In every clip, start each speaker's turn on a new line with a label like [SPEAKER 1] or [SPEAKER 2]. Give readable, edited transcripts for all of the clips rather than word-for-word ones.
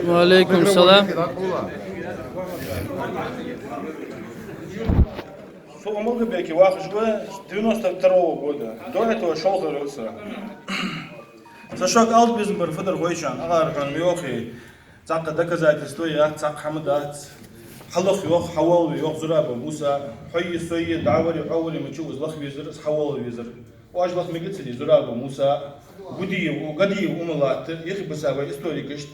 [SPEAKER 1] Алейкум салам.
[SPEAKER 2] Сулмалгабеки Вахжбе 92 года. До этого шел Харюса. Сашок Алтбизмбер Федор Гойчан, Агархан Миохи, Цака доказательства, я Цак Хамадат, Халах Йох, Хавал Йох Зураба, Муса, Хой Сой, Давари, Хавали, Мачу, Злах Визер, Хавал Визер. Уажлах Мегицели, Зураба, Муса, Гадиев, Умалат, Ехибасава, историкист.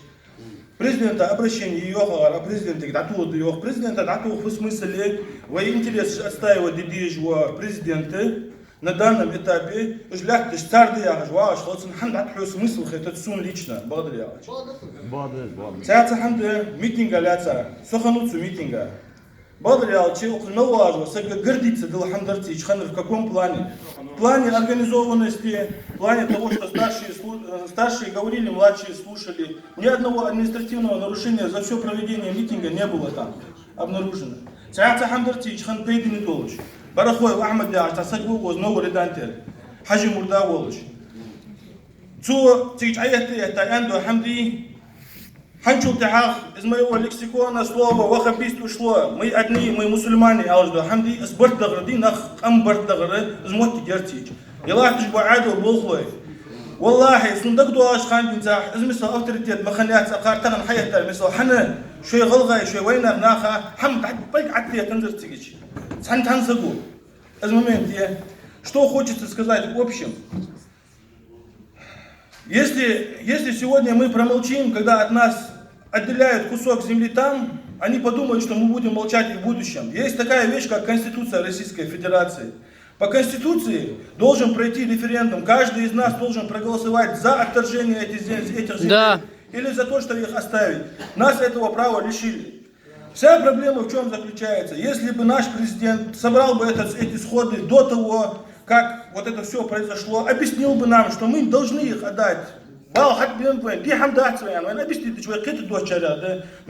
[SPEAKER 2] Президента обращение Йохар, а президента Дату Йох, президента Дату в смысле, во интерес отстаивать дедежва президента. На данном этапе, жлях ты старый я жва, что он хандат плюс смысл это сум лично, благодаря. Сейчас ханды митинга ляца, сохануцу митинга. Благодаря, че ну важно, сага гордиться дел хандарти, чхан в каком плане? В плане организованности, в плане того, что старшие говорили, младшие слушали. Ни одного административного нарушения за все проведение митинга не было там обнаружено. Сейчас хандарти, чхан пейди не долж. Барахой Ахмад Дяш, Тасагу was no redundant. Haji Murda Walsh. So, teach ayat Tayandu Hamdi. Hanchu Tahach is my own lexicon, a slow, Wahhabis to Shloa. My Adni, my Musulmani, Aldo Hamdi, is Bert the Radinach, Ambert the Red, is what to teach. Yelatish Baado Bolhoy. Wallahi, Sundagdo Ashkan, is Mr. Authority at Mahanat, Akartan, Hayat, Mr. Hanna, Shay Golga, Shaywena, Naha, Hamd, Big Ati, and the Tigich. Сантансагу. Это момент, что хочется сказать в общем. Если сегодня мы промолчим, когда от нас отделяют кусок земли там, они подумают, что мы будем молчать и в будущем. Есть такая вещь, как Конституция Российской Федерации. По Конституции должен пройти референдум. Каждый из нас должен проголосовать за отторжение этих земель или за то, чтобы их оставить. Нас этого права лишили. Вся проблема в чем заключается? Если бы наш президент собрал бы эти сходы до того, как вот это все произошло, объяснил бы нам, что мы должны их отдать. Но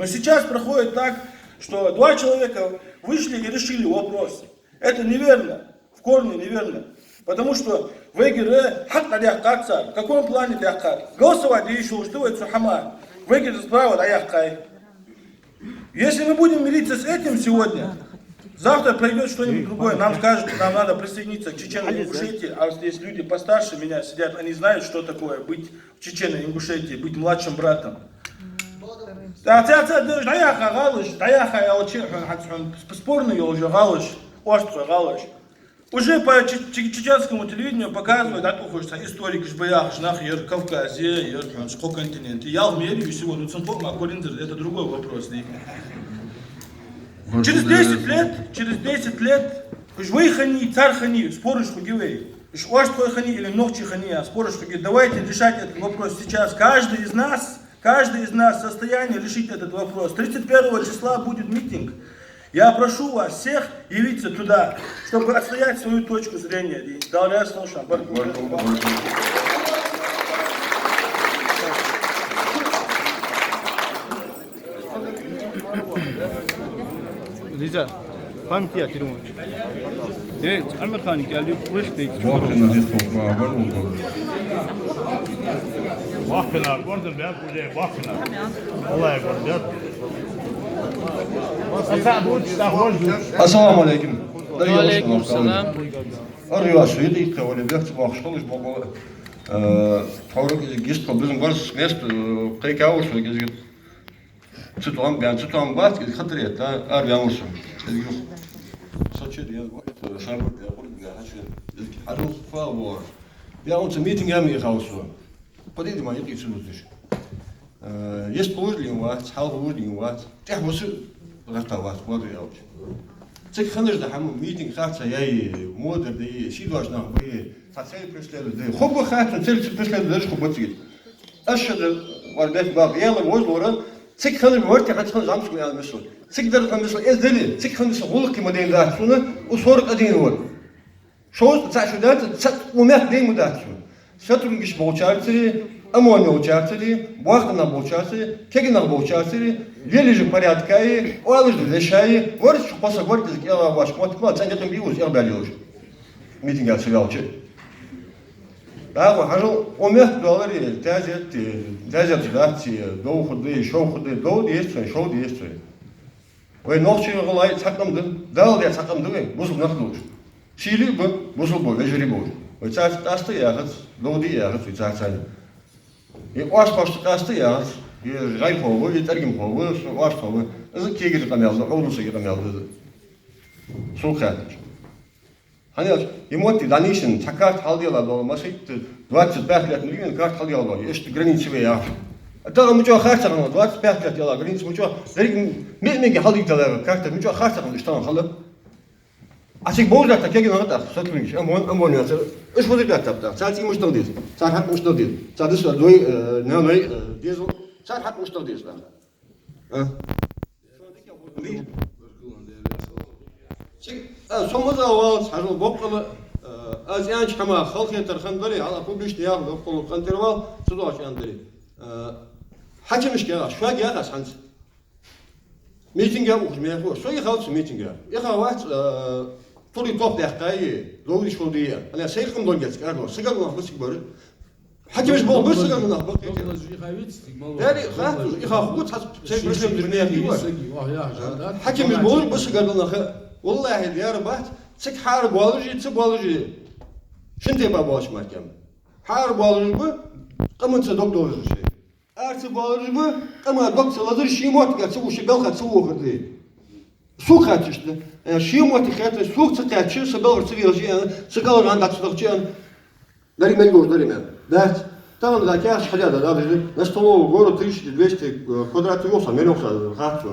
[SPEAKER 2] сейчас проходит так, что два человека вышли и решили вопрос. Это неверно, в корне неверно. Потому что в эгере в каком плане голосовать еще что это сухама. В эгере справа аяхкай. Если мы будем мириться с этим сегодня, завтра пройдет что-нибудь другое, нам скажут, нам надо присоединиться к Чечено-Ингушетии, а здесь люди постарше меня сидят, они знают, что такое быть в Чечено-Ингушетии, быть младшим братом. Уже по чеченскому телевидению показывают, историк Шбаях, Кавказе, сколько континентов. Я в мире всего, но это другой вопрос. Через 10 лет, Жвейхани, Цархани, споришь хугивей. Шваштхани или Ногчихани, споришь хугивей. Давайте решать этот вопрос сейчас. Каждый из нас в состоянии решить этот вопрос. 31 числа будет митинг. Я прошу вас всех явиться туда, чтобы отстоять свою точку зрения.
[SPEAKER 3] Лиза, память я теряю. Американцы, они пришли. Bakın orada ben buraya bakın. Olay burada.
[SPEAKER 4] Assalamu alaikum.
[SPEAKER 1] Алейкум салам.
[SPEAKER 4] Арьясы, это их того, ребят, что лишь баба. Таврок из гист, bizim var мест, кайкаус, говорит. Цитуам бат, говорит, хатрет, арьямусу. Сочет, я говорю, шабут, я говорю, я хочу. Арус фавор. Я он митинг я мне хаусу. Подойди, мои дети сюда. Есть положение у вас, хал положение у вас. Тех вот растовать, вот я учу. Цик ханеш да хаму митинг хатса я модер да сидваш на вы фацель преследует да хобба хатса цель преследует даже хобба цит. Ашад варбет баб яла возлора цик ханеш ворти хатса замску я мисл. Цик дар хамисл эздели цик ханеш гулки моден да суна усорк один вот. Шост цашудат цат умят день мудат. Шатрунгиш получается Амони участвовали, Бахна участвовали, Кегина участвовали, вели же порядка и, олыжды лишай, говорит, что после говорит, я ваш, вот, центр биус, я болел. miting açılıyor. Daha hajıl 10 dolar değil, tezet doğu kudu, şov kudu, doğu diyesin, şov diyesin. Ve nokçu olay çaklamdı, dağıl diye çaklamdı ve buzul nasıl olur? Şiili bu, buzul bu, veciri bu. Ve çarşı kastı yağız, doğu diye yağız, ve çarşı. Oas kostu kastı yağız, ray kovu, tergim kovu, oas kovu. Azı kegir kameldi, oğlusu kameldi. Soğuk etmiş. Hani emotti danişin takart haldiyalar olması 25 lет milyon kart haldiyalar. İşte graniçi ve yağ. Daha mucho harcanan 25 lет yalar graniçi mucho. Mege haldiyalar kartı mucho harcanan işte halı. Açık bozda da kegin anlatar. Satılmış. Ama ne yazar? Üç bozu da tapta. Sadece müşteri değil. Sadece hak müşteri değil. Sadece doy ne diyelim. Sadece hak müşteri değil. Sommige wel, hij bokkelen. Als je aan het geld heeft, dan gaan we alle publiek ja, we komen kan terwijl, zodat je aan de. Had je misschien al, schwaar ja, dat is meeting ja, ook meer voor. Zo je gaat meeting ja. Je gaat wat, tot die top daar kan je, logisch voor die. En als zeker dan gaat, zeker nog wat ik worden. Had je misschien wel zeker nog wat. Ja, ik ga goed, zeker misschien er niet worden. Had je misschien wel zeker nog. والله يا ربات سك حارب والجي تسب والجي شنتي بابا واش محكم حارب والجي بو قمن تصدق دوز شيء ارتب والجي بو قمن دكتور لازم شي موت قال سو شي بلخ تسو خدي سوق خاتشت شي موت خات سوق تقاتش سبل تسوي سقال عندك تصدقين داري ما يقول داري ما ده tamam da kaç haja da biz ne stolo goro 3200 kvadrat yoksa men yoksa rahat